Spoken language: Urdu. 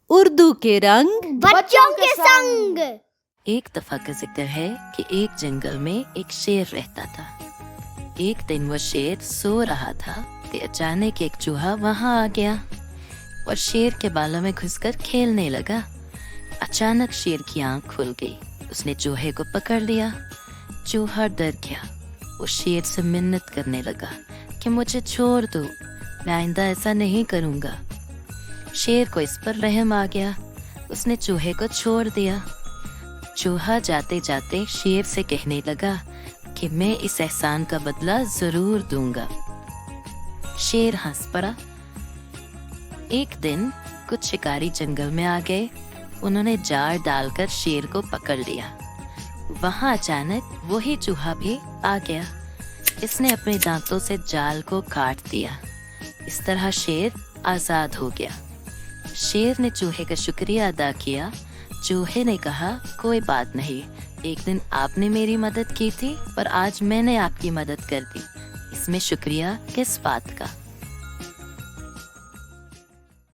اردو کے رنگ بچوں کے سنگ۔ ایک دفعہ کا ذکر ہے کہ ایک جنگل میں ایک شیر رہتا تھا۔ ایک دن وہ شیر سو رہا تھا کہ اچانک ایک چوہا وہاں آ گیا اور شیر کے بالوں میں گھس کر کھیلنے لگا۔ اچانک شیر کی آنکھ کھل گئی، اس نے چوہے کو پکڑ لیا۔ چوہا ڈر گیا، وہ شیر سے منت کرنے لگا کہ مجھے چھوڑ دو، میں آئندہ ایسا نہیں کروں گا۔ شیر کو اس پر رحم آ گیا، اس نے چوہے کو چھوڑ دیا۔ چوہا جاتے جاتے شیر سے کہنے لگا کہ میں اس احسان کا بدلہ ضرور دوں گا۔ شیر ہنس پڑا۔ ایک دن کچھ شکاری جنگل میں آ گئے، انہوں نے جال ڈال کر شیر کو پکڑ لیا۔ وہاں اچانک وہی چوہا بھی آ گیا، اس نے اپنے دانتوں سے جال کو کاٹ دیا۔ اس طرح شیر آزاد ہو گیا۔ شیر نے چوہے کا شکریہ ادا کیا۔ چوہے نے کہا کوئی بات نہیں، ایک دن آپ نے میری مدد کی تھی پر آج میں نے آپ کی مدد کر دی، اس میں شکریہ کس بات کا۔